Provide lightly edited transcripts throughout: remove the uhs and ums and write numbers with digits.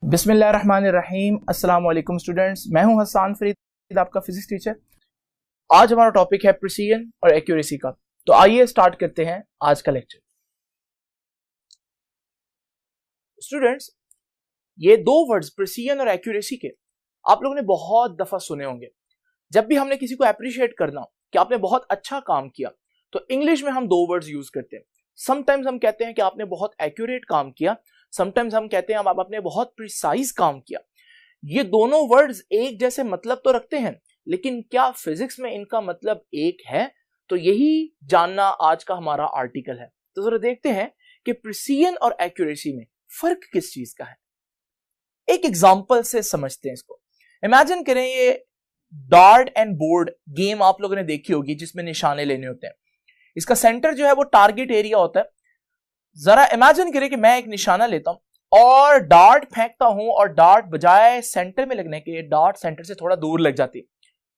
बिस्मिल्लाहिर्रहमानिर्रहीम। अस्सलाम वालेकुम स्टूडेंट्स, मैं हूं हसन फरीद, आपका फिजिक्स टीचर। आज हमारा टॉपिक है प्रिसीजन और एक्यूरेसी का। तो आइए स्टार्ट करते हैं आज का लेक्चर। स्टूडेंट्स, ये दो वर्ड्स प्रिसीजन और एक्यूरेसी के आप लोगों ने बहुत दफा सुने होंगे। जब भी हमने किसी को अप्रिशिएट करना कि आपने बहुत अच्छा काम किया, तो इंग्लिश में हम दो वर्ड्स यूज करते हैं। समटाइम्स हम कहते हैं कि आपने बहुत एक्यूरेट काम किया, समटाइम्स हम कहते हैं आपने बहुत प्रिसाइज काम किया। ये दोनों वर्ड्स एक जैसे मतलब तो रखते हैं, लेकिन क्या फिजिक्स में इनका मतलब एक है? तो यही जानना आज का हमारा आर्टिकल है। तो जरा देखते हैं कि प्रिसीजन और एक्यूरेसी में फर्क किस चीज का है। एक एग्जांपल से समझते हैं इसको। इमेजिन करें ये डार्ट एंड बोर्ड गेम आप लोगों ने देखी होगी, जिसमें निशाने लेने होते हैं। इसका सेंटर जो है वो टारगेट एरिया होता है। जरा इमेजिन करें कि मैं एक निशाना लेता हूं और डार्ट फेंकता हूं, और डार्ट बजाय सेंटर में लगने के डार्ट सेंटर से थोड़ा दूर लग जाती है।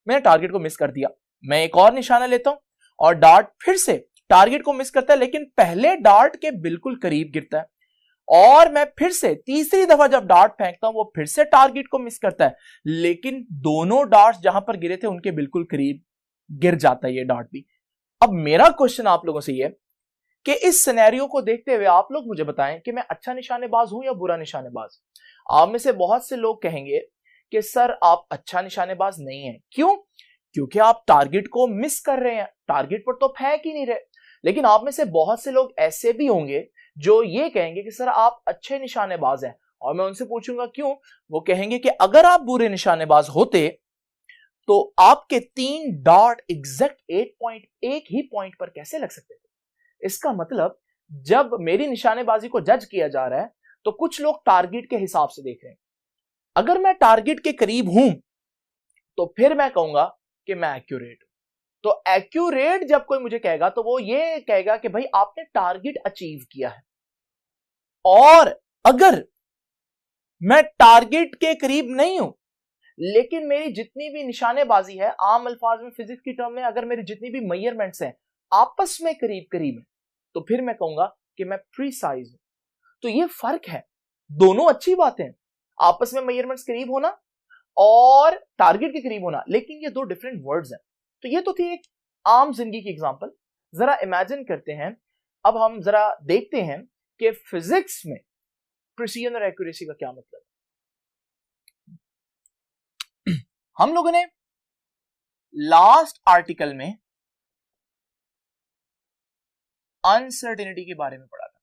मैंने टारगेट को मिस कर दिया। मैं एक और निशाना लेता हूं और डार्ट फिर से टारगेट को मिस करता है, लेकिन पहले डार्ट के बिल्कुल करीब गिरता है। और मैं फिर से तीसरी दफा जब डार्ट फेंकता हूं, वो फिर से टारगेट को मिस करता है, लेकिन दोनों डार्ट्स जहां पर गिरे थे उनके बिल्कुल करीब गिर जाता है ये डार्ट भी। अब मेरा क्वेश्चन आप लोगों से ये है कि इस सिनेरियो को देखते हुए आप लोग मुझे बताएं कि मैं अच्छा निशानेबाज हूं या बुरा निशानेबाज। आप में से बहुत से लोग कहेंगे कि सर आप अच्छा निशानेबाज नहीं हैं। क्यों? क्योंकि आप टारगेट को मिस कर रहे हैं, टारगेट पर तो फेंक ही नहीं रहे। लेकिन आप में से बहुत से लोग ऐसे भी होंगे जो ये कहेंगे कि सर आप अच्छे निशानेबाज हैं, और मैं उनसे पूछूंगा क्यों। वो कहेंगे कि अगर आप बुरे निशानेबाज होते तो आपके 3 डॉट एग्जैक्ट 1 ही पॉइंट पर कैसे लग सकते थे। इसका मतलब जब मेरी निशानेबाजी को जज किया जा रहा है तो कुछ लोग टारगेट के हिसाब से देख रहे हैं। अगर मैं टारगेट के करीब हूं तो फिर मैं कहूंगा कि मैं एक्यूरेट हूं। तो एक्यूरेट जब कोई मुझे कहेगा तो वो ये कहेगा कि भाई आपने टारगेट अचीव किया है। और अगर मैं टारगेट के करीब नहीं हूं, लेकिन मेरी जितनी भी निशानेबाजी है, आम अल्फाज में फिजिक्स की टर्म में अगर मेरी जितनी भी मेजरमेंट्स हैं आपस में करीब करीब है, तो फिर मैं कहूंगा कि मैं प्रीसाइज हूं। तो ये फर्क है। दोनों अच्छी बातें हैं, आपस में मेजरमेंट्स करीब होना और टारगेट के करीब होना, लेकिन ये दो डिफरेंट वर्ड्स हैं। तो ये तो थी एक आम जिंदगी की एग्जांपल। जरा इमेजिन करते हैं, अब हम जरा देखते हैं कि फिजिक्स में प्रिसीजन और एक्यूरेसी का क्या मतलब है। हम लोगों ने लास्ट आर्टिकल में अनसर्टेनिटी के बारे में पढ़ा था।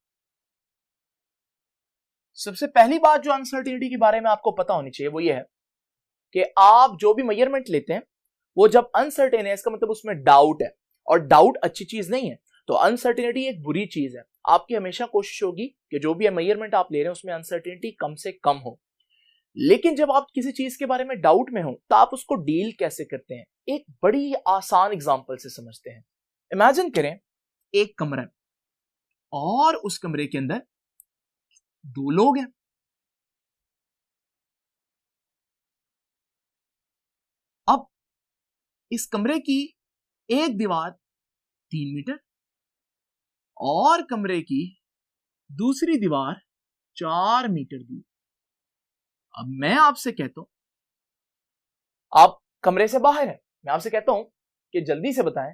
सबसे पहली बात जो अनसर्टेनिटी के बारे में आपको पता होनी चाहिए वो ये है कि आप जो भी मेजरमेंट लेते हैं वो जब अनसर्टेन है, इसका मतलब उसमें डाउट है, और डाउट अच्छी चीज नहीं है। तो अनसर्टेनिटी एक बुरी चीज है। आपकी हमेशा कोशिश होगी कि जो भी मेजरमेंट आप ले रहे हैं उसमें अनसर्टेनिटी कम से कम हो। लेकिन जब आप किसी चीज के बारे में डाउट में हो तो आप उसको डील कैसे करते हैं, एक बड़ी आसान एग्जांपल से समझते हैं। इमेजिन करें एक कमरा है और उस कमरे के अंदर 2 लोग हैं। अब इस कमरे की एक दीवार 3 मीटर और कमरे की दूसरी दीवार 4 मीटर दूर। अब मैं आपसे कहता हूं, आप कमरे से बाहर हैं, मैं आपसे कहता हूं कि जल्दी से बताएं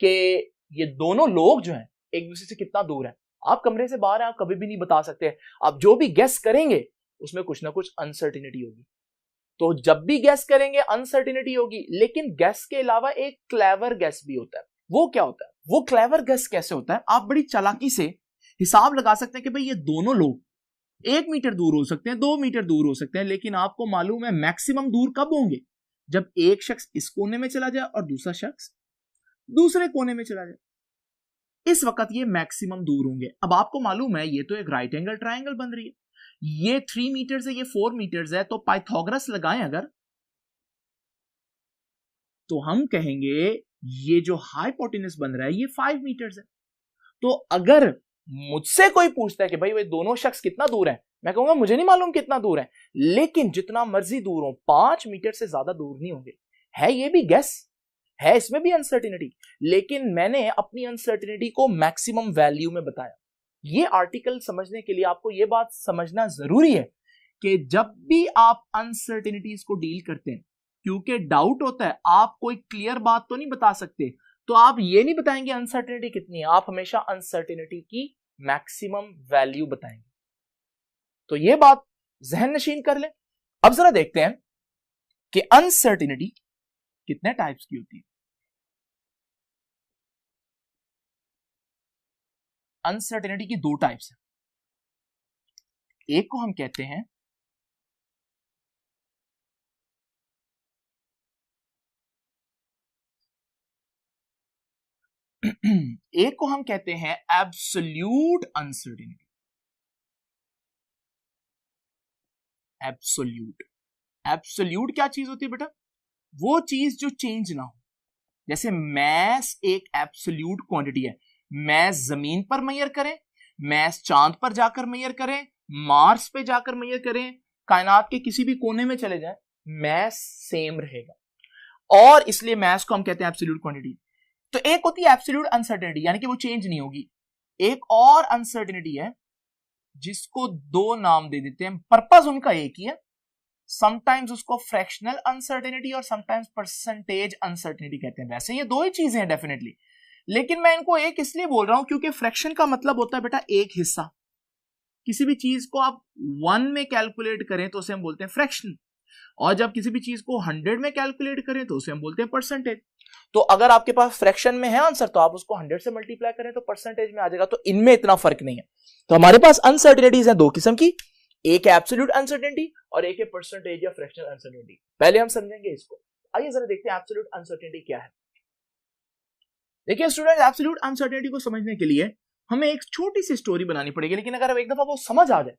कि ये दोनों लोग जो हैं एक दूसरे से कितना दूर हैं। आप कमरे से बाहर हैं, आप कभी भी नहीं बता सकते। आप जो भी गेस करेंगे उसमें कुछ ना कुछ अनसर्टेनिटी होगी। तो जब भी गैस करेंगे अनसर्टेनिटी होगी, लेकिन गैस के अलावा एक क्लेवर गैस भी होता है। वो क्या होता है? वो क्लेवर गैस कैसे होता है? आप बड़ी चालाकी से हिसाब लगा सकते हैं कि भाई ये दोनों लोग 1 मीटर दूर हो सकते हैं, 2 मीटर दूर हो सकते हैं, लेकिन आपको मालूम है मैक्सिमम दूर कब होंगे? जब एक शख्स इस कोने में चला जाए और दूसरा शख्स दूसरे कोने में चला जाए। इस वक्त ये मैक्सिमम दूर होंगे। अब आपको मालूम है ये तो एक राइट एंगल ट्राइंगल बन रही है, ये 3 मीटर है, ये 4 मीटर है। तो पाइथागोरस लगाएं अगर, तो हम कहेंगे ये जो हाइपोटेनस बन रहा है ये 5 मीटर है। तो अगर मुझसे कोई पूछता है कि भाई वे दोनों शख्स कितना दूर हैं, मैं कहूंगा मुझे नहीं मालूम कितना दूर है, लेकिन जितना मर्जी दूर हो 5 मीटर से ज्यादा दूर नहीं होंगे। है ये भी गेस है, इसमें भी अनसर्टेनिटी, लेकिन मैंने अपनी अनसर्टेनिटी को मैक्सिमम वैल्यू में बताया। ये आर्टिकल समझने के लिए आपको ये बात समझना जरूरी है कि जब भी आप अनसर्टेनिटीज को डील करते हैं, क्योंकि डाउट होता है, आप कोई क्लियर बात तो नहीं बता सकते, तो आप ये नहीं बताएंगे अनसर्टेनिटी कितनी है, आप हमेशा अनसर्टेनिटी की मैक्सिमम वैल्यू बताएंगे। तो ये बात जहन नशीन कर लें। अब जरा देखते हैं कि अनसर्टेनिटी कितने टाइप्स की होती है। अनसर्टेनिटी की दो टाइप्स है। एक को हम कहते हैं एक को हम कहते हैं एब्सोल्यूट अनसर्टेनिटी। एब्सोल्यूट क्या चीज होती है बेटा? वो चीज जो चेंज ना हो। जैसे मैस एक एब्सोल्यूट क्वांटिटी है। मैस जमीन पर मेजर करें, मैस चांद पर जाकर मेजर करें, मार्स पे जाकर मेजर करें, कायनात के किसी भी कोने में चले जाएं, मैस सेम रहेगा। और इसलिए मैस को हम कहते हैं एब्सोल्यूट क्वांटिटी। तो एक होती है एब्सोल्यूट अनसर्टेनिटी, यानी कि वो चेंज नहीं होगी। एक और अनसर्टेनिटी है जिसको दो नाम दे देते हैं, पर्पस उनका एक ही है। समटाइम्स उसको फ्रैक्शनल अनसर्टेनिटी और समटाइम्स परसेंटेज अनसर्टेनिटी कहते हैं। वैसे ये दो ही चीजें हैं डेफिनेटली, लेकिन मैं इनको एक इसलिए बोल रहा हूं क्योंकि फ्रैक्शन का मतलब होता है बेटा एक हिस्सा। किसी भी चीज को आप 1 में कैलकुलेट करें तो उसे हम बोलते हैं फ्रैक्शन, और जब किसी भी चीज को 100 में कैलकुलेट करें तो उसे हम बोलते हैं परसेंटेज। तो अगर आपके पास फ्रैक्शन में है आंसर तो आप उसको 100 से मल्टीप्लाई करें तो परसेंटेज में आ जाएगा। तो इनमें इतना फर्क नहीं है। तो हमारे पास अनसर्टेनिटीज है दो किस्म की, एक है एब्सोल्यूट अनसर्टेनिटी और एक है परसेंटेज या फ्रैक्शनल अनसर्टेनिटी। पहले हम समझेंगे इसको। आइए जरा देखते हैं एब्सोल्यूट अनसर्टेनिटी क्या है। देखिए स्टूडेंट, एब्सोल्यूट अनसर्टेनिटी को समझने के लिए हमें एक छोटी सी स्टोरी बनानी पड़ेगी, लेकिन अगर एक दफा वो समझ आ जाए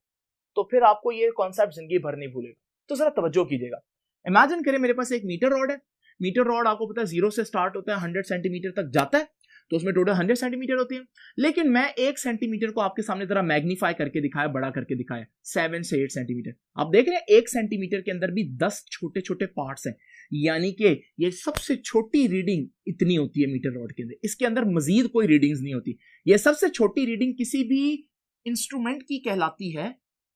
तो फिर आपको ये कॉन्सेप्ट जिंदगी भर नहीं भूलेगा। तो जरा तवज्जो कीजिएगा। इमेजिन करें मेरे पास एक मीटर रॉड है। मीटर रॉड आपको पता है 0 से स्टार्ट होता है, 100 सेंटीमीटर तक जाता है, तो उसमें टोटल 100 सेंटीमीटर होती है। लेकिन मैं 1 सेंटीमीटर को आपके सामने जरा मैग्नीफाई करके दिखाया, बड़ा करके दिखाया 7 से 8 सेंटीमीटर। आप देख रहे हैं 1 सेंटीमीटर के अंदर भी 10 छोटे छोटे पार्ट्स हैं, यानी कि ये सबसे छोटी रीडिंग इतनी होती है मीटर रॉड के अंदर। इसके अंदर मजीद कोई रीडिंग्स नहीं होती। ये सबसे छोटी रीडिंग किसी भी इंस्ट्रूमेंट की कहलाती है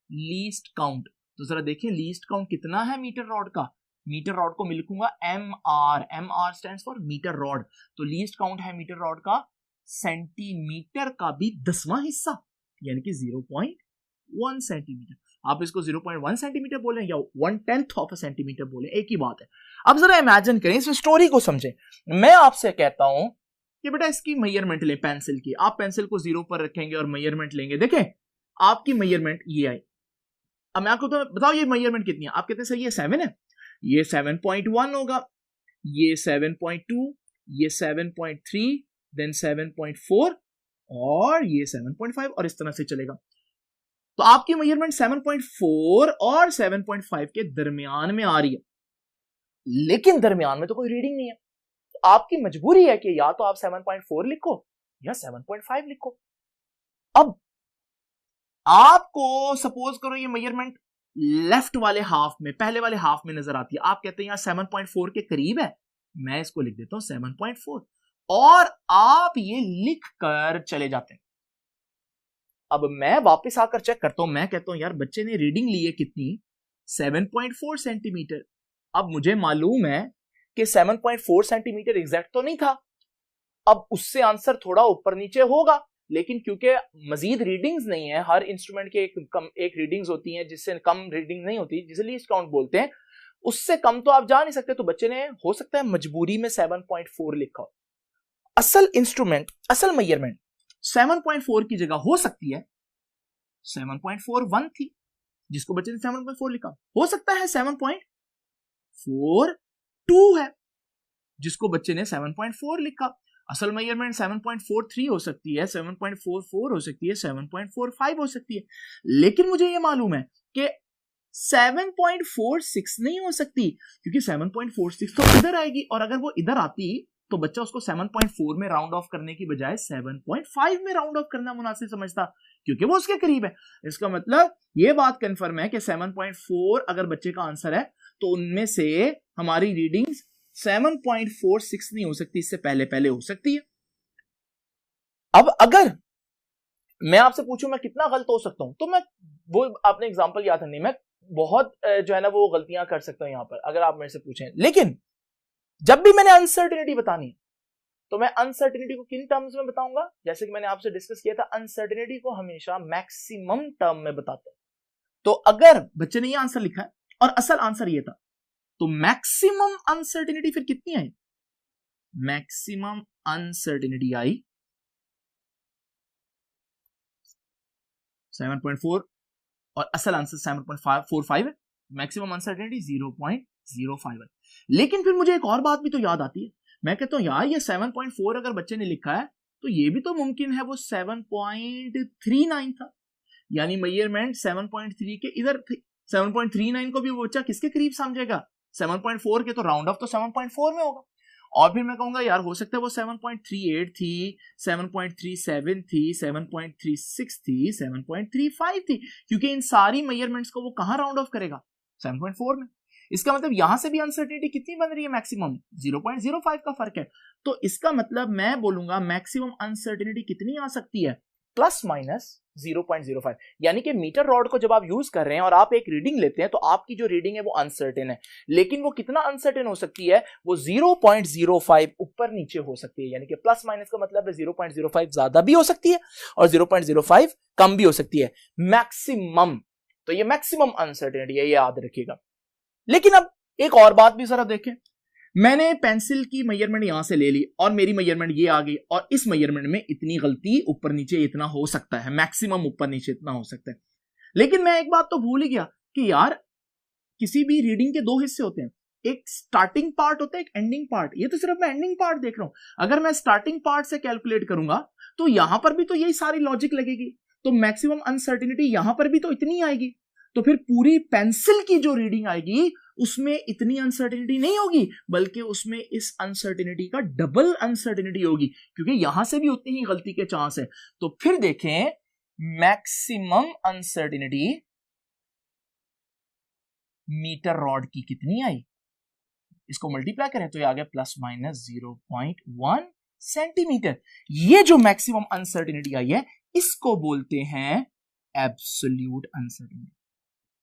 लीस्ट काउंट। तो जरा देखिए लीस्ट काउंट कितना है मीटर रॉड का। मीटर रॉड को मैं लिखूंगा MR। MR stands for metre rod. तो लीस्ट काउंट है मीटर रॉड का सेंटीमीटर का भी 10वां हिस्सा, यानी कि 0.1 सेंटीमीटर। आप इसको 0.1 सेंटीमीटर बोले या 1/10 ऑफ अ सेंटीमीटर बोले, एक ही बात है। अब जरा इमेजिन करें, इस स्टोरी को समझें। मैं आपसे कहता हूं कि बेटा इसकी मेजरमेंट ले पेंसिल की। आप पेंसिल को 0 पर रखेंगे और मेजरमेंट लेंगे। देखें आपकी मेजरमेंट ये आई। अब मैं आपको तो बताओ ये मेजरमेंट कितनी है। आप कहते हैं सर ये 7 है, ये 7.1 होगा, ये 7.2, ये 7.3, देन 7.4 और ये 7.5 और इस तरह से चलेगा। तो आपकी मेजरमेंट 7.4 और 7.5 के दरमियान में आ रही है, लेकिन दरमियान में तो कोई रीडिंग नहीं है। तो आपकी मजबूरी है कि या तो आप 7.4 लिखो या 7.5 लिखो। अब आपको सपोज करो ये मेजरमेंट लेफ्ट वाले हाफ में, पहले वाले हाफ में नजर आती है। आप कहते हैं यार 7.4 के करीब है, मैं इसको लिख देता हूं 7.4 और आप ये लिख कर चले जाते हैं। अब मैं वापस आकर चेक करता हूं, मैं कहता हूं यार बच्चे ने रीडिंग ली है कितनी, 7.4 सेंटीमीटर। अब मुझे मालूम है कि 7.4 सेंटीमीटर एग्जैक्ट तो नहीं था, अब उससे आंसर थोड़ा ऊपर नीचे होगा, लेकिन क्योंकि मजीद रीडिंग्स नहीं है, हर इंस्ट्रूमेंट के एक रीडिंग्स होती हैं, जिससे कम रीडिंग नहीं होती, जिसे लीस्ट काउंट बोलते हैं, उससे कम तो आप जा नहीं सकते। तो बच्चे ने हो सकता है मजबूरी में 7.4 लिखा हो। असल इंस्ट्रूमेंट, असल मेजरमेंट 7.4 की जगह हो सकती है 7.41 थी, जिसको बच्चे ने 7.4 लिखा। हो सकता है 7.42 है, जिसको बच्चे ने 7.4 लिखा। असल मेजरमेंट 7.43 हो सकती है, 7.44 हो सकती है, 7.45 हो सकती है, लेकिन मुझे यह मालूम है कि 7.46 नहीं हो सकती, क्योंकि 7.46 तो इधर आएगी, और अगर वो इधर आती तो बच्चा उसको 7.4 में राउंड ऑफ करने की बजाय 7.5 में राउंड ऑफ करना मुनासिब समझता, क्योंकि वो उसके करीब है। इसका मतलब ये बात कंफर्म है कि 7.4 अगर बच्चे का आंसर है तो उनमें से हमारी रीडिंग्स 7.46 नहीं हो सकती, इससे पहले पहले हो सकती है। अब अगर मैं आपसे पूछूं मैं कितना गलत हो सकता हूं, तो मैं वो आपने एग्जांपल याद नहीं, मैं बहुत जो है ना वो गलतियां कर सकता हूं यहां पर अगर आप मेरे से पूछें। लेकिन जब भी मैंने अनसर्टेनिटी बतानी तो मैं अनसर्टेनिटी को किन टर्म्स में बताऊंगा, जैसे कि मैंने आपसे डिस्कस किया था, अनसर्टेनिटी को हमेशा मैक्सिमम टर्म में बताते हैं। तो अगर बच्चे ने ये आंसर लिखा है और असल आंसर ये था, तो मैक्सिमम अनसर्टेनिटी फिर कितनी आई? मैक्सिमम अनसर्टेनिटी आई 7.4 और असल आंसर 7.45 है। मैक्सिमम अनसर्टेनिटी 0.05 है। लेकिन फिर मुझे एक और बात भी तो याद आती है, मैं कहता हूं यार ये 7.4 अगर बच्चे ने लिखा है तो ये भी तो मुमकिन है वो 7.39 था, यानी मेजरमेंट 7.3 के इधर थी। 7.39 को भी वो बच्चा किसके करीब समझेगा? 7.4 के, तो राउंड ऑफ तो 7.4 में होगा। और फिर मैं कहूंगा यार हो सकता है वो 7.38 थी, 7.37 थी, 7.36 थी, 7.35 थी, क्योंकि इन सारी मेजरमेंट्स को वो कहां राउंड ऑफ करेगा? 7.4 में। इसका मतलब यहां से भी अनसर्टेनिटी कितनी बन रही है? मैक्सिमम 0.05 का फर्क है। तो इसका मतलब मैं बोलूंगा मैक्सिमम अनसर्टेनिटी कितनी आ सकती है? Plus minus 0.05। यानी कि मीटर रॉड को जब आप यूज कर रहे हैं और आप एक रीडिंग लेते हैं तो आपकी जो रीडिंग है वो अनसर्टेन है, लेकिन वो कितना अनसर्टेन हो सकती है? वो 0.05 ऊपर नीचे हो सकती है। यानी कि प्लस माइनस का मतलब है 0.05 ज्यादा भी हो सकती है और 0.05 कम भी हो सकती है। मैक्सिमम, तो ये मैक्सिमम अनसर्टेनिटी है, ये याद रखिएगा। लेकिन अब एक और बात भी जरा देखें, मैंने पेंसिल की मेजरमेंट यहां से ले ली और मेरी मेजरमेंट ये आ गई, और इस मेजरमेंट में इतनी गलती ऊपर नीचे इतना हो सकता है, मैक्सिमम ऊपर नीचे इतना हो सकता है। लेकिन मैं एक बात तो भूल ही गया कि यार किसी भी रीडिंग के दो हिस्से होते हैं, एक स्टार्टिंग पार्ट होता है, एक एंडिंग पार्ट। ये तो सिर्फ मैं एंडिंग पार्ट देख रहा हूं। अगर मैं स्टार्टिंग पार्ट से कैलकुलेट करूंगा तो यहां पर भी तो यही सारी लॉजिक लगेगी, तो मैक्सिमम अनसर्टेनिटी यहां पर भी तो इतनी आएगी। तो फिर पूरी पेंसिल की जो रीडिंग आएगी उसमें इतनी अनसर्टेनिटी नहीं होगी, बल्कि उसमें इस अनसर्टेनिटी का डबल अनसर्टेनिटी होगी, क्योंकि यहां से भी उतनी ही गलती के चांस है। तो फिर देखें मैक्सिमम अनसर्टेनिटी मीटर रॉड की कितनी आई, इसको मल्टीप्लाई करें तो ये आ गया प्लस माइनस 0.1 सेंटीमीटर। ये जो मैक्सिमम अनसर्टेनिटी आई है इसको बोलते हैं एब्सोल्यूट अनसर्टेनिटी।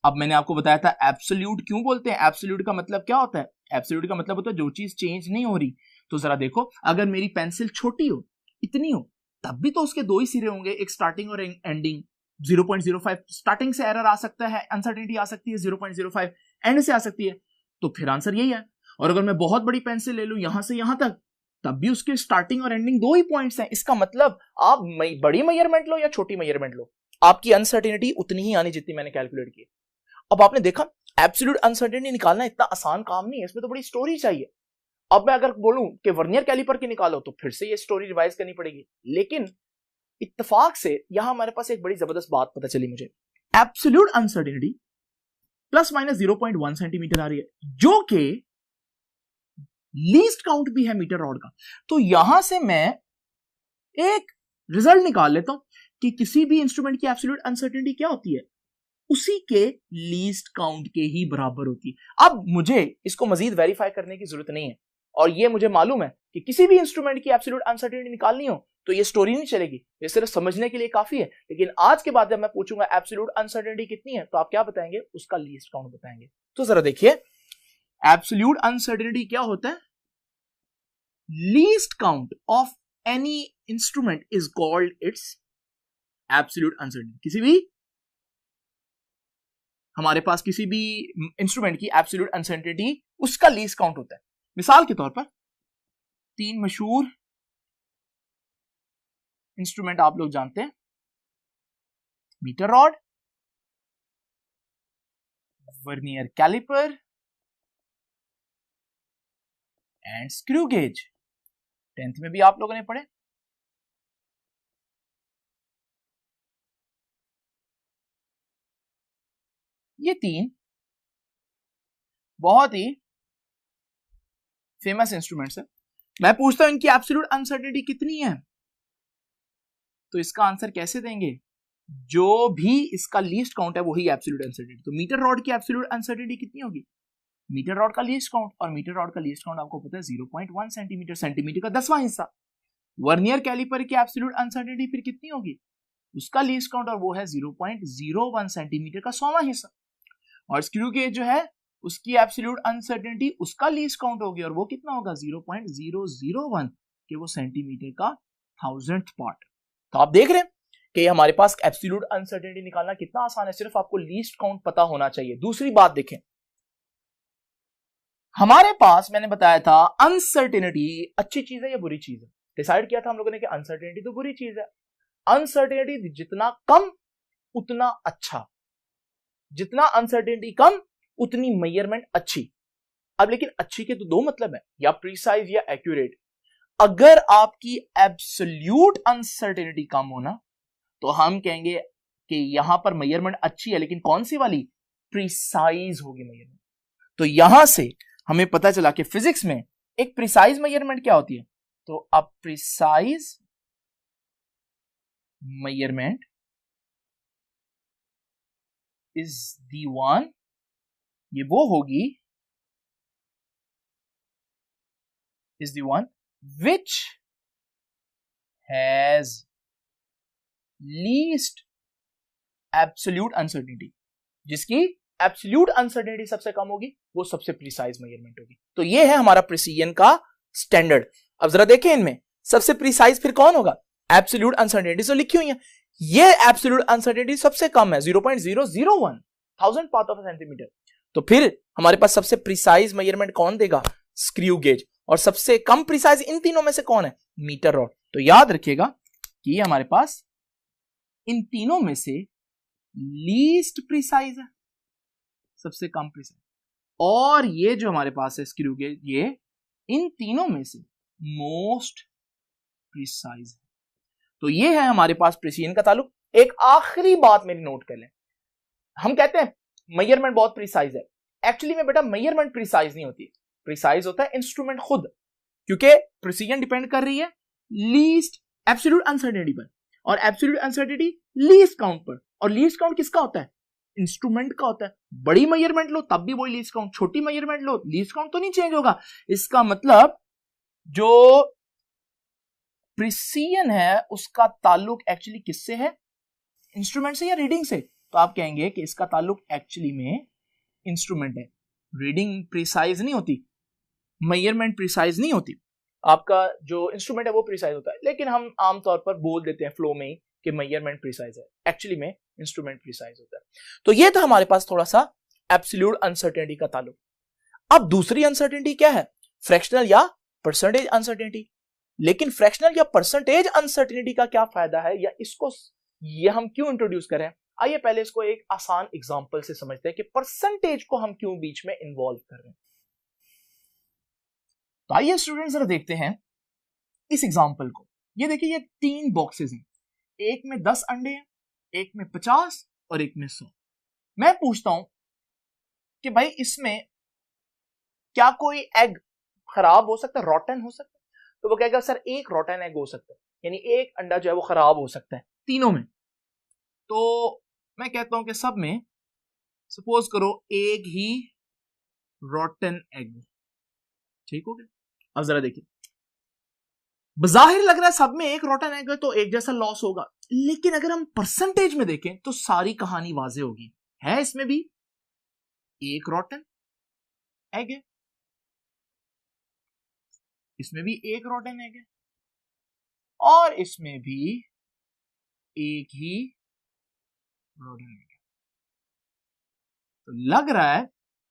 अब मैंने आपको बताया था एब्सोल्यूट क्यों बोलते हैं। एब्सोल्यूट का मतलब क्या होता है? एब्सोल्यूट का मतलब होता है जो चीज चेंज नहीं हो रही। तो जरा देखो, अगर मेरी पेंसिल छोटी हो, इतनी हो, तब भी तो उसके दो ही सिरे होंगे, एक स्टार्टिंग और एंडिंग। 0.05 स्टार्टिंग से एरर आ सकता है, अनसर्टेनिटी आ सकती है, 0.05 एंड से आ सकती है, तो फिर आंसर यही है। और अगर मैं बहुत बड़ी पेंसिल ले लूं यहां से यहां तक, तब भी उसके स्टार्टिंग और एंडिंग दो ही पॉइंट्स हैं। इसका मतलब आप बड़ी मेजरमेंट लो या छोटी मेजरमेंट लो, आपकी अनसर्टेनिटी उतनी ही आनी जितनी मैंने कैलकुलेट की। अब आपने देखा एब्सोल्यूट अनसर्टेनिटी निकालना इतना आसान काम नहीं है, इसमें तो बड़ी स्टोरी चाहिए। अब मैं अगर बोलूं कि वर्नियर कैलिपर की निकालो तो फिर से ये स्टोरी रिवाइज करनी पड़ेगी। लेकिन इत्तेफाक से यहां हमारे पास एक बड़ी जबरदस्त बात पता चली मुझे। Absolute uncertainty plus minus 0.1 centimetre आ रही है, जो कि लीस्ट काउंट भी है मीटर रॉड का। तो यहां से मैं एक रिजल्ट निकाल लेता हूं कि किसी भी इंस्ट्रूमेंट की एब्सोल्यूट अनसर्टेनिटी क्या होती है, उसी के लीस्ट काउंट के ही बराबर होती है। अब मुझे इसको मजीद वेरीफाई करने की जरूरत नहीं है, और ये मुझे मालूम है कि किसी भी इंस्ट्रूमेंट की एब्सोल्यूट अनसर्टेनिटी निकालनी हो तो ये स्टोरी नहीं चलेगी, ये सिर्फ समझने के लिए काफी है। लेकिन आज के बाद जब मैं पूछूंगा एब्सोल्यूट अनसर्टेनिटी कितनी है, तो आप क्या बताएंगे? उसका लीस्ट काउंट बताएंगे। तो जरा देखिए एब्सोल्यूट अनसर्टेनिटी क्या होता है। Least count of any instrument is called its absolute uncertainty. किसी भी हमारे पास किसी भी इंस्ट्रूमेंट की एब्सोल्यूट अनसर्टेनिटी उसका लीस्ट काउंट होता है। मिसाल के तौर पर तीन मशहूर इंस्ट्रूमेंट आप लोग जानते हैं, metre rod, vernier calliper and screw gauge. 10th में भी आप लोगों ने पढ़े। ये तीन बहुत ही फेमस इंस्ट्रूमेंट्स है। मैं पूछता हूं इनकी एब्सोल्यूट अनसर्टेनिटी कितनी है, तो इसका आंसर कैसे देंगे? जो भी इसका लीस्ट काउंट है वही एब्सोल्यूट अनसर्टेनिटी। तो मीटर रॉड की एब्सोल्यूट अनसर्टेनिटी कितनी होगी? मीटर रॉड का लीस्ट काउंट, और मीटर रॉड का लीस्ट काउंट आपको पता है 0.1 सेंटीमीटर, सेंटीमीटर का 10वां हिस्सा। वर्नियर कैलिपर की एब्सोल्यूट अनसर्टेनिटी फिर कितनी होगी? उसका लीस्ट काउंट और वो है 0.01 सेंटीमीटर का 100वां हिस्सा। और स्क्रू गेज जो है उसकी एब्सोल्यूट अनसर्टेनिटी उसका लीस्ट काउंट होगी और वो कितना होगा 0.001 के वो सेंटीमीटर का 1000th पार्ट। तो आप देख रहे हैं कि हमारे पास एब्सोल्यूट अनसर्टेनिटी निकालना कितना आसान है, सिर्फ आपको लीस्ट काउंट पता होना चाहिए। दूसरी बात देखें, हमारे पास मैंने बताया था अनसर्टेनिटी अच्छी चीज है या बुरी चीज है। डिसाइड किया था हम लोगों ने कि अनसर्टेनिटी तो बुरी चीज है। अनसर्टेनिटी जितना कम उतना अच्छा, जितना अनसर्टेनिटी कम उतनी मेजरमेंट अच्छी। अब लेकिन अच्छी के तो दो मतलब है, या प्रिसाइज या एक्यूरेट। अगर आपकी एब्सोल्यूट अनसर्टेनिटी कम होना तो हम कहेंगे कि यहां पर मेजरमेंट अच्छी है, लेकिन कौन सी वाली? प्रिसाइज होगी मेजरमेंट। तो यहां से हमें पता चला कि फिजिक्स में एक प्रिसाइज मेजरमेंट क्या होती है। तो अब precise measurement is the one, ये वो होगी, is the one which has least absolute uncertainty, जिसकी एब्सोल्यूट अनसर्टेनिटी सबसे कम होगी वो सबसे प्रिसाइज मेजरमेंट होगी। तो ये है हमारा प्रिसीजन का स्टैंडर्ड। अब जरा देखें इनमें सबसे प्रिसाइज फिर कौन होगा? एब्सोल्यूट अनसर्टेनिटी तो लिखी हुई है, ये एब्सोल्यूट अनसर्टेनिटी सबसे कम है 0.001 1000 पार्ट ऑफ सेंटीमीटर। तो फिर हमारे पास सबसे प्रिसाइज मेजरमेंट कौन देगा? Screw gauge. और सबसे कम प्रिसाइज इन तीनों में से कौन है? Metre rod. तो याद रखिएगा कि हमारे पास इन तीनों में से लीस्ट प्रिसाइज है, सबसे कम प्रिसाइज। और ये जो हमारे पास है स्क्रू गेज, ये इन तीनों में से मोस्ट प्रिसाइज है। तो ये है हमारे पास प्रिसीजन का ताल्लुक। एक आखिरी बात मेरी नोट कर लें, हम कहते हैं मेजरमेंट बहुत प्रिसाइज है। एक्चुअली में बेटा मेजरमेंट प्रिसाइज नहीं होती, प्रिसाइज होता है इंस्ट्रूमेंट खुद, क्योंकि प्रिसीजन डिपेंड कर रही है लीस्ट एब्सोल्यूट अनसर्टेनिटी पर, और एब्सोल्यूट अनसर्टेनिटी लीस्ट काउंट पर। और लीस्ट काउंट किसका होता है? इंस्ट्रूमेंट का होता है। बड़ी मेजरमेंट लो तब भी वही लीस्ट काउंट, छोटी मेजरमेंट लो लीस्ट काउंट तो नहीं चेंज होगा। इसका मतलब जो प्रिसीजन है उसका ताल्लुक एक्चुअली किससे है? इंस्ट्रूमेंट से या रीडिंग से? तो आप कहेंगे कि इसका ताल्लुक एक्चुअली में इंस्ट्रूमेंट है। रीडिंग प्रिसाइज नहीं होती, मेजरमेंट प्रिसाइज नहीं होती, आपका जो इंस्ट्रूमेंट है वो प्रिसाइज होता है। लेकिन हम आमतौर पर बोल देते हैं फ्लो में ही कि मेजरमेंट प्रिसाइज है, एक्चुअली में इंस्ट्रूमेंट प्रिसाइज होता है। तो ये था हमारे पास थोड़ा सा एब्सोल्यूट अनसर्टेनिटी का ताल्लुक। अब दूसरी अनसर्टेनिटी क्या है? फ्रैक्शनल या परसेंटेज अनसर्टेनिटी। लेकिन फ्रैक्शनल या परसेंटेज अनसर्टेनिटी का क्या फायदा है, या इसको ये हम क्यों इंट्रोड्यूस करें? आइए पहले इसको एक आसान एग्जांपल से समझते हैं कि परसेंटेज को हम क्यों बीच में इन्वॉल्व कर रहे हैं। तो आइए स्टूडेंट जरा देखते हैं इस एग्जांपल को। ये देखिए, ये 3 बॉक्सेस हैं, एक में 10 अंडे हैं, एक में 50 और एक में 100। मैं पूछता हूं कि भाई इसमें क्या कोई एग खराब हो सकता है, रॉटन हो सकता है? तो वो कहेगा सर एक रॉटन एग हो सकता है, यानी एक अंडा जो है वो खराब हो सकता है तीनों में। तो मैं कहता हूं कि सब में सपोज करो एक ही रॉटन एग, ठीक हो गया। अब जरा देखिए, बजाहिर लग रहा है सब में एक रॉटन एग है तो एक जैसा लॉस होगा, लेकिन अगर हम परसेंटेज में देखें तो सारी कहानी वाजे होगी। है इसमें भी एक रॉटन एग है, इसमें भी एक रॉटन एग है, और इसमें भी एक ही रॉटन एग है। तो लग रहा है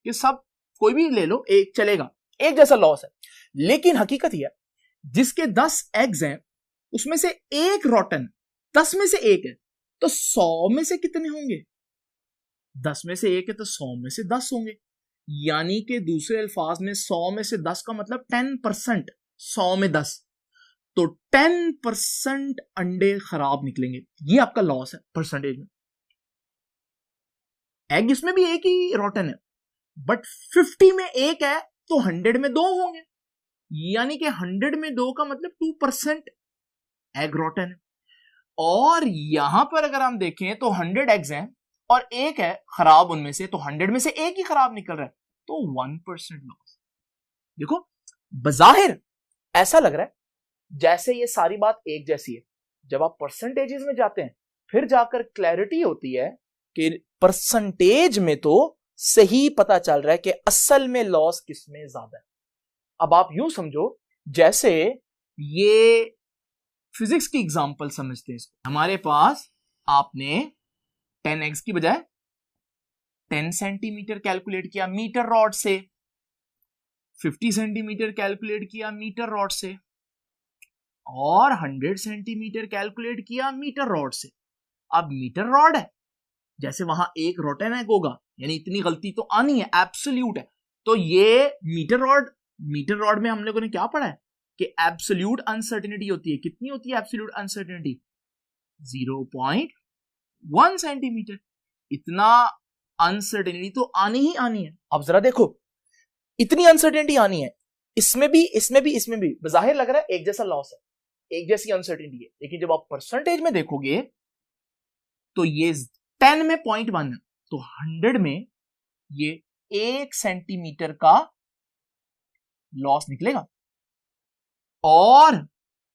कि सब कोई भी ले लो एक चलेगा, एक जैसा लॉस है। लेकिन हकीकत यह है जिसके 10 एग्स हैं उसमें से एक रॉटन, 10 में से एक है, तो 100 में से कितने होंगे? 10 में से एक है तो 100 में से 10 होंगे। यानी कि दूसरे अल्फाज में 100 में से 10 का मतलब 10%, 100 में 10, तो 10% अंडे खराब निकलेंगे। ये आपका लॉस है परसेंटेज में। एग इसमें भी एक ही रॉटन है, बट 50 में एक है तो 100 में 2 होंगे, यानी कि 100 में 2 का मतलब 2% एग रॉटन है। और यहां पर अगर हम देखें तो 100 एग्स हैं और एक है खराब उनमें से, तो 100 में से एक ही खराब निकल रहा है, तो 1% लॉस। देखो बजाहिर ऐसा लग रहा है जैसे ये सारी बात एक जैसी है। जब आप परसेंटेजेस में जाते हैं फिर जाकर क्लैरिटी होती है कि परसेंटेज में तो सही पता चल रहा है कि असल में लॉस किसमें ज्यादा है। अब आप यूं समझो जैसे ये फिजिक्स की एग्जांपल समझते हैं इसको। हमारे पास आपने 10x की बजाय 10 सेंटीमीटर कैलकुलेट किया मीटर रॉड से, 50 सेंटीमीटर कैलकुलेट किया मीटर रॉड से, और 100 सेंटीमीटर कैलकुलेट किया मीटर रॉड से। अब मीटर रॉड है, जैसे वहां एक रोटेन है गोगा, यानी इतनी गलती तो आनी है, एब्सोल्यूट है। तो ये मीटर रॉड में हम लोगों ने क्या पढ़ा है कि एब्सोल्यूट अनसर्टेनिटी होती है। कितनी होती है एब्सोल्यूट अनसर्टेनिटी? 0.1 सेंटीमीटर। इतना अनसर्टेनिटी तो आनी ही आनी है। अब जरा देखो, इतनी अनसर्टेनिटी आनी है, इसमें भी बजाहिर लग रहा है एक जैसा लॉस है, एक जैसी अनसर्टेनिटी है, लेकिन जब आप परसेंटेज में देखोगे तो ये 10 में 0.1 है, तो 100 में ये 1 सेंटीमीटर का लॉस निकलेगा। और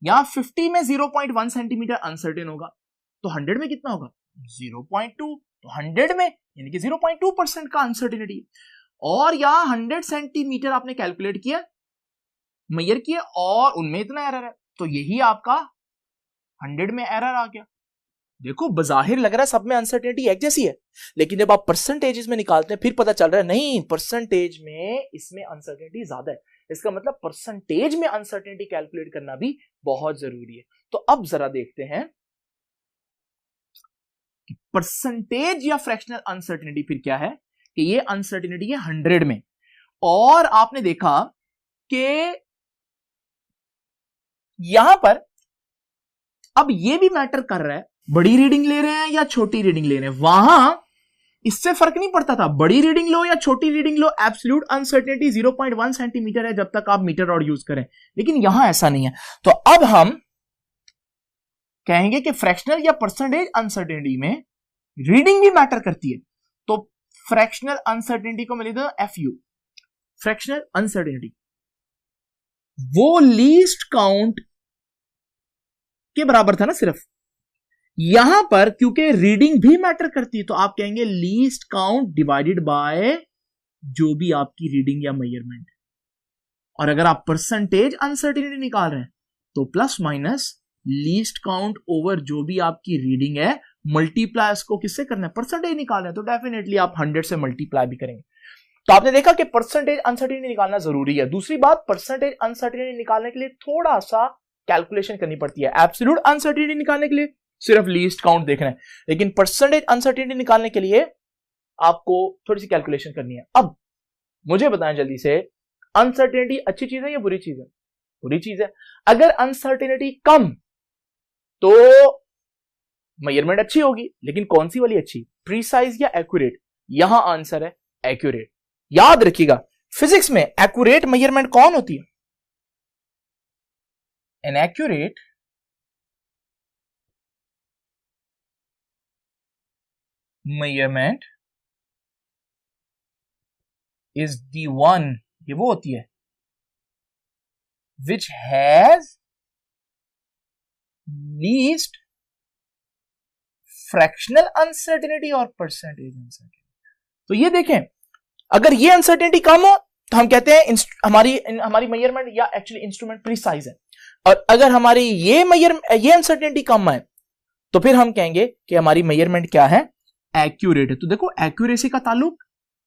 यहां 50 में 0.1 सेंटीमीटर अनसर्टेन होगा, तो 100 में कितना होगा? 0.2। तो 100 में यानी कि 0.2% का अनसर्टेनिटी। और यहां 100 सेंटीमीटर आपने कैलकुलेट किया, मेजर किया, और उनमें इतना एरर है, तो यही आपका 100 में एरर आ गया। देखो बजाहिर लग रहा है सब में अनसर्टेनिटी एक जैसी है, लेकिन जब आप परसेंटेजेस में निकालते हैं फिर पता चल रहा है नहीं, परसेंटेज में इसमें अनसर्टेनिटी ज्यादा है। इसका मतलब परसेंटेज में अनसर्टेनिटी कैलकुलेट करना भी बहुत जरूरी है। तो अब जरा देखते हैं कि परसेंटेज या फ्रैक्शनल अनसर्टेनिटी फिर क्या है। कि ये अनसर्टेनिटी है 100 में, और आपने देखा कि यहां पर अब ये भी मैटर कर रहा है बड़ी रीडिंग ले रहे हैं या छोटी रीडिंग ले रहे हैं। वहां इससे फर्क नहीं पड़ता था, बड़ी रीडिंग लो या छोटी रीडिंग लो, एब्सोल्यूट अनसर्टेनिटी 0.1 सेंटीमीटर है जब तक आप मीटर रॉड यूज करें। लेकिन यहां ऐसा नहीं है। तो अब हम कहेंगे कि फ्रैक्शनल या परसेंटेज अनसर्टेनिटी में रीडिंग भी मैटर करती है। तो फ्रैक्शनल अनसर्टेनिटी को मैं लिख दूं FU, फ्रैक्शनल अनसर्टेनिटी। वो लीस्ट काउंट के बराबर था ना सिर्फ। यहां पर क्योंकि रीडिंग भी मैटर करती है, तो आप कहेंगे लीस्ट काउंट डिवाइडेड बाय जो भी आपकी रीडिंग या मेजरमेंट। और अगर आप परसेंटेज अनसर्टेनिटी निकाल रहे हैं तो plus minus least count over जो भी आपकी रीडिंग है, मल्टीप्लाई इसको किससे करना है? परसेंटेज निकाल रहे हैं, तो डेफिनेटली आप 100 से मल्टीप्लाई भी करेंगे। तो आपने देखा कि परसेंटेज अनसर्टेनिटी निकालना जरूरी है। दूसरी बात, परसेंटेज अनसर्टेनिटी निकालने के लिए थोड़ा सा कैलकुलेशन करनी पड़ती है। एब्सोल्यूट अनसर्टेनिटी निकालने के लिए सिर्फ लीस्ट काउंट देखना है, लेकिन परसेंटेज अनसर्टेनिटी निकालने के लिए आपको थोड़ी सी कैलकुलेशन करनी है। अब मुझे बताएं जल्दी से, अनसर्टेनिटी अच्छी चीज है या बुरी चीज है? बुरी चीज है। अगर अनसर्टेनिटी कम तो मेजरमेंट अच्छी होगी, लेकिन कौन सी वाली अच्छी? प्रीसाइज या एक्यूरेट? यहां आंसर है एक्यूरेट। याद रखिएगा फिजिक्स में एक्यूरेट मेजरमेंट कौन होती है? An accurate measurement is the one, ये वो होती है which has least fractional uncertainty और percentage uncertainty। तो ये देखें, अगर ये अनसर्टेनिटी कम हो तो हम कहते हैं हमारी मेजरमेंट या एक्चुअली इंस्ट्रूमेंट प्रीसाइज है, और अगर हमारी ये अनसर्टेनिटी कम है तो फिर हम कहेंगे कि हमारी मेजरमेंट क्या है? एक्यूरेट है। तो देखो एक्यूरेसी का ताल्लुक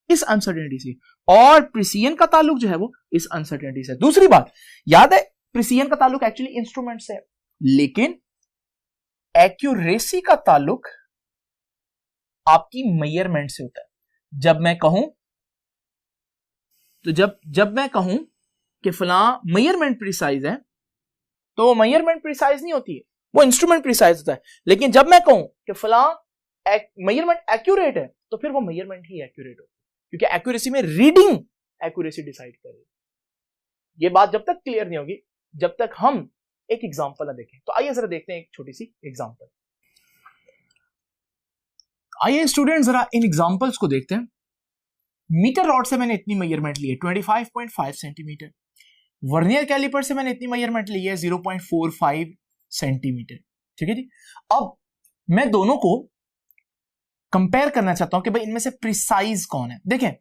इस अनसर्टेनिटी से, और प्रिसीजन का ताल्लुक जो है वो इस अनसर्टेनिटी से। दूसरी बात याद है, प्रिसीजन का ताल्लुक एक्चुअली इंस्ट्रूमेंट से है, लेकिन एक्यूरेसी का ताल्लुक आपकी मेजरमेंट से होता है। जब मैं कहूं कि फलां मेजरमेंट प्रिसाइज है, तो मेजरमेंट प्रिसाइज नहीं होती है, वो इंस्ट्रूमेंट प्रिसाइज होता है। लेकिन जब मैं कहूं कि फलां मेजरमेंट एक्यूरेट है, तो फिर वो मेजरमेंट ही एक्यूरेट हो, क्योंकि एक्यूरेसी में रीडिंग एक्यूरेसी डिसाइड करेगी। ये बात जब तक क्लियर नहीं होगी जब तक हम एक एग्जांपल ना देखें। तो आइए जरा देखते हैं एक छोटी सी एग्जांपल। आइए स्टूडेंट जरा इन एग्जांपल्स को देखते हैं। मीटर रॉड से मैंने इतनी मेजरमेंट ली है 25.5 सेंटीमीटर, वर्नियर कैलिपर से मैंने इतनी मेजरमेंट ली है 0.45 सेंटीमीटर। ठीक है जी। अब मैं दोनों को कंपेयर करना चाहता हूं कि भाई इनमें से प्रिसाइज कौन है। देखें,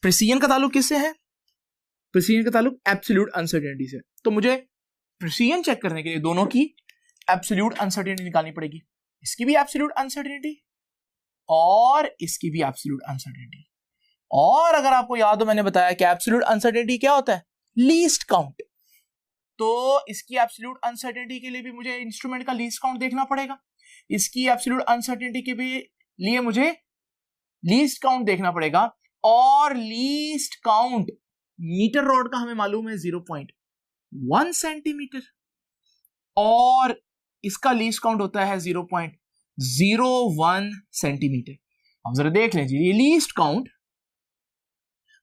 प्रिसीजन का ताल्लुक किससे है? प्रिसीजन का ताल्लुक एब्सोल्यूट अनसर्टेनिटी से। तो मुझे प्रिसीजन चेक करने के लिए दोनों की एब्सोल्यूट अनसर्टेनिटी निकालनी पड़ेगी। इसकी भी एब्सोल्यूट अनसर्टेनिटी और इसकी भी एब्सोल्यूट अनसर्टेनिटी। और अगर आपको याद हो, मैंने बताया कि एब्सोल्यूट अनसर्टेनिटी क्या होता है? Least count. तो इसकी एब्सोल्यूट अनसर्टेनिटी के लिए भी मुझे इंस्ट्रूमेंट का लीस्ट काउंट देखना पड़ेगा। इसकी एब्सोल्यूट अनसर्टेनिटी के भी लिए मुझे लीस्ट काउंट देखना पड़ेगा। और लीस्ट काउंट मीटर रॉड का हमें मालूम है 0.1 सेंटीमीटर, और इसका लीस्ट काउंट होता है 0.01 सेंटीमीटर। अब जरा देख लीजिए ये लीस्ट काउंट।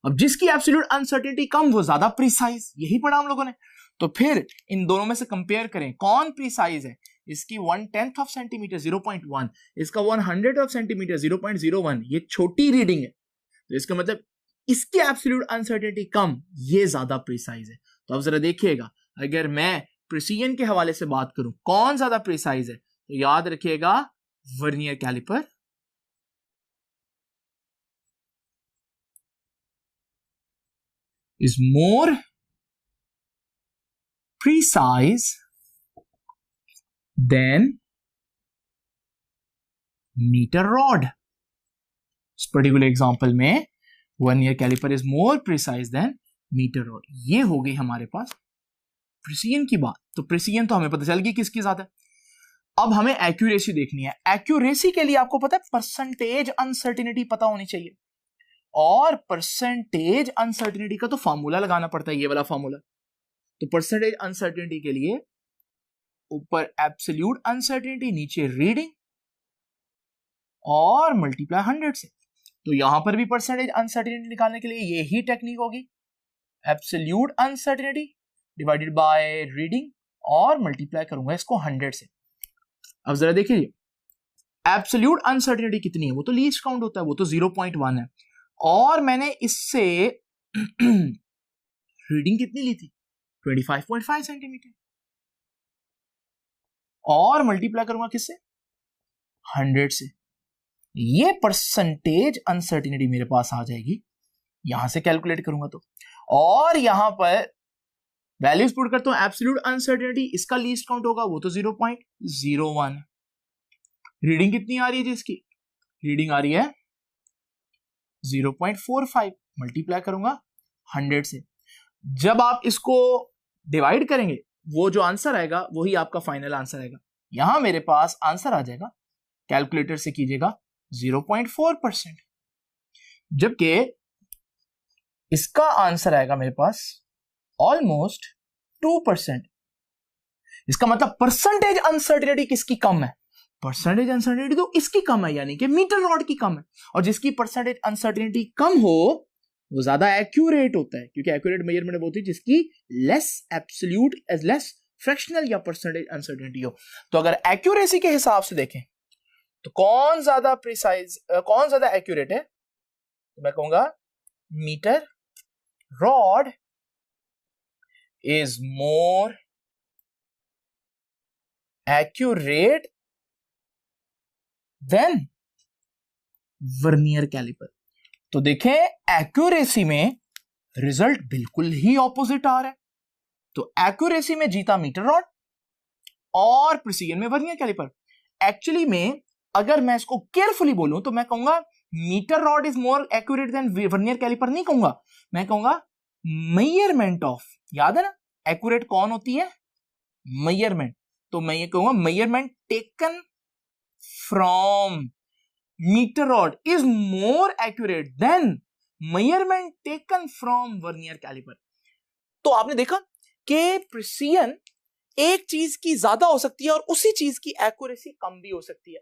अब जिसकी एब्सोल्यूट अनसर्टेनिटी कम वो ज्यादा प्रिसाइज, यही पढ़ा हम लोगों ने। तो फिर इन दोनों में से कंपेयर करें कौन प्रिसाइज है। इसकी 1/10 ऑफ सेंटीमीटर 0.1, इसका 100 ऑफ सेंटीमीटर 0.01। ये छोटी रीडिंग है, तो इसका मतलब इसकी एब्सोल्यूट अनसर्टेनिटी कम, ये ज्यादा प्रिसाइज है। तो अब जरा देखिएगा, अगर मैं प्रिसीजन के हवाले से बात करूं कौन ज्यादा प्रिसाइज है, तो याद रखिएगा vernier calliper is more precise than meter rod. इस पर्टिकुलर एग्जांपल में vernier calliper is more precise than metre rod. ये हो गई हमारे पास प्रिसीजन की बात। तो प्रिसीजन तो हमें पता चल गई किसकी ज्यादा है। अब हमें एक्यूरेसी देखनी है। एक्यूरेसी के लिए आपको पता है परसेंटेज अनसर्टेनिटी पता होनी चाहिए, और परसेंटेज अनसर्टेनिटी का तो फॉर्मूला लगाना पड़ता है, ये वाला फॉर्मूला। तो परसेंटेज अनसर्टेनिटी के लिए ऊपर एब्सोल्यूट अनसर्टेनिटी, नीचे रीडिंग और मल्टीप्लाई 100 से। तो यहां पर भी परसेंटेज अनसर्टेनिटी निकालने के लिए यही टेक्निक होगी, absolute uncertainty divided by reading और मल्टीप्लाई करूंगा इसको 100 से। अब जरा देखिए एब्सोल्यूट अनसर्टेनिटी कितनी है, वो तो लीस्ट काउंट होता है, वो तो 0.1 है। और मैंने इससे रीडिंग कितनी ली थी? 25.5 सेंटीमीटर, और मल्टीप्लाई करूंगा किससे? 100 से। ये परसेंटेज अनसर्टेनिटी मेरे पास आ जाएगी, यहां से कैलकुलेट करूंगा तो। और यहां पर वैल्यूज पुट करता हूं, एब्सोल्यूट अनसर्टेनिटी, इसका लीस्ट काउंट होगा वो तो 0.01। रीडिंग कितनी आ रही है जिसकी? रीडिंग आ रही है 0.45, मल्टीप्लाई करूंगा 100 से। जब आप इसको डिवाइड करेंगे वो जो आंसर आएगा वही आपका फाइनल आंसर आएगा। यहां मेरे पास आंसर आ जाएगा, कैलकुलेटर से कीजिएगा 0.4%, जबकि इसका आंसर आएगा मेरे पास ऑलमोस्ट 2%। इसका मतलब परसेंटेज अनसर्टेनिटी किसकी कम है? परसेंटेज अनसर्टेनिटी तो इसकी कम है, यानी कि मीटर रॉड की कम है। और जिसकी परसेंटेज अनसर्टेनिटी कम हो वो ज्यादा एक्यूरेट होता है, क्योंकि एक्यूरेट मेजरमेंट होती है जिसकी less absolute as less fractional या परसेंटेज अनसर्टेनिटी हो। तो अगर एक्यूरेसी के हिसाब से देखें तो कौन ज्यादा प्रिसाइज, कौन ज्यादा एक्यूरेट है, तो मैं कहूंगा metre rod is more accurate than vernier calliper. तो देखें एक्यूरेसी में रिजल्ट बिल्कुल ही ऑपोजिट आ रहा है। तो एक्यूरेसी में जीता मीटर रॉड और प्रिसीजन में वर्नियर कैलिपर। एक्चुअली में अगर मैं इसको केयरफुली बोलूं तो मैं कहूंगा metre rod is more accurate than vernier calliper नहीं कहूंगा, मैं कहूंगा मेजरमेंट ऑफ। याद है ना एक्यूरेट कौन होती है? मेजरमेंट। तो मैं ये कहूंगा measurement taken from metre rod is more accurate than measurement taken from vernier calliper. तो आपने देखा कि प्रिसीजन एक चीज की ज्यादा हो सकती है और उसी चीज की एक्यूरेसी कम भी हो सकती है।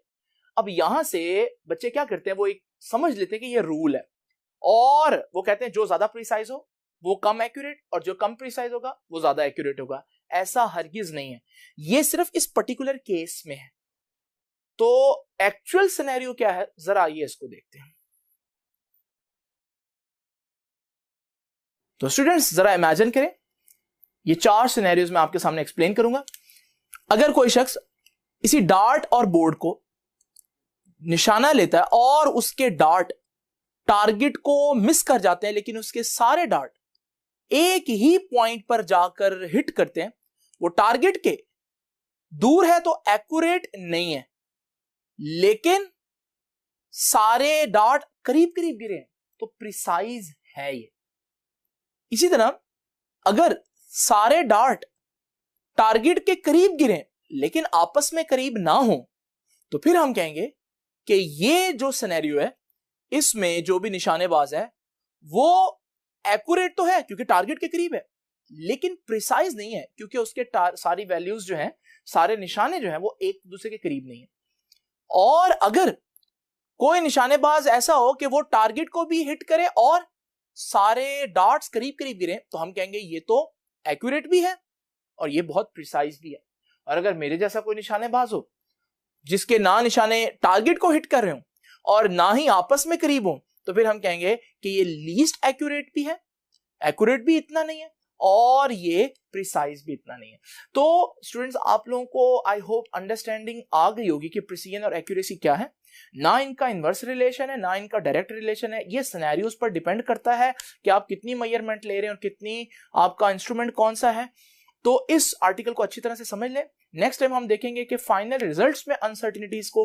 अब यहां से बच्चे क्या करते हैं, वो एक समझ लेते हैं कि ये रूल है, और वो कहते हैं जो ज्यादा प्रिसाइज हो वो कम एक्यूरेट और जो कम प्रिसाइज होगा वो ज्यादा एक्यूरेट होगा। ऐसा हरगिज नहीं है, ये सिर्फ इस पर्टिकुलर केस में है। तो एक्चुअल सिनेरियो क्या है, जरा आइए इसको देखते हैं। तो स्टूडेंट्स जरा इमेजिन करें, ये 4 सिनेरियोज मैं आपके सामने एक्सप्लेन करूंगा। अगर कोई शख्स इसी डार्ट और बोर्ड को निशाना लेता है और उसके डार्ट टारगेट को मिस कर जाते हैं, लेकिन उसके सारे डार्ट एक ही पॉइंट पर जाकर हिट करते हैं, वो टारगेट के दूर है तो एक्यूरेट नहीं है, लेकिन सारे डार्ट करीब करीब गिरे हैं तो प्रिसाइज है ये। इसी तरह अगर सारे डार्ट टारगेट के करीब गिरे लेकिन आपस में करीब ना हो, तो फिर हम कहेंगे कि ये जो सिनेरियो है, इसमें जो भी निशानेबाज है वो एक्यूरेट तो है क्योंकि टारगेट के करीब है, लेकिन प्रिसाइज नहीं है क्योंकि उसके सारी वैल्यूज जो हैं, सारे निशाने जो हैं वो एक दूसरे के करीब नहीं है। और अगर कोई निशानेबाज ऐसा हो कि वो टारगेट को भी हिट करे और सारे डार्ट्स करीब करीब गिरे, तो हम कहेंगे ये तो एक्यूरेट भी है और ये बहुत प्रिसाइज भी है। और अगर मेरे जैसा कोई निशानेबाज हो जिसके ना निशाने टारगेट को हिट कर रहे हो और ना ही आपस में करीब हो, तो फिर हम कहेंगे कि ये लीस्ट एक्यूरेट भी है, एक्यूरेट भी इतना नहीं है, और ये प्रिसाइज भी इतना नहीं है। तो स्टूडेंट्स, आप लोगों को आई होप अंडरस्टैंडिंग आ गई होगी कि प्रिसीजन और एक्यूरेसी क्या है। ना इनका इनवर्स रिलेशन है, ना इनका डायरेक्ट रिलेशन है। ये सिनेरियोज पर डिपेंड करता है कि आप कितनी मेजरमेंट ले रहे हैं और कितनी आपका इंस्ट्रूमेंट कौन सा है। तो इस आर्टिकल को अच्छी तरह से समझ लें। नेक्स्ट टाइम हम देखेंगे कि फाइनल रिजल्ट्स में अनसर्टिनिटीज को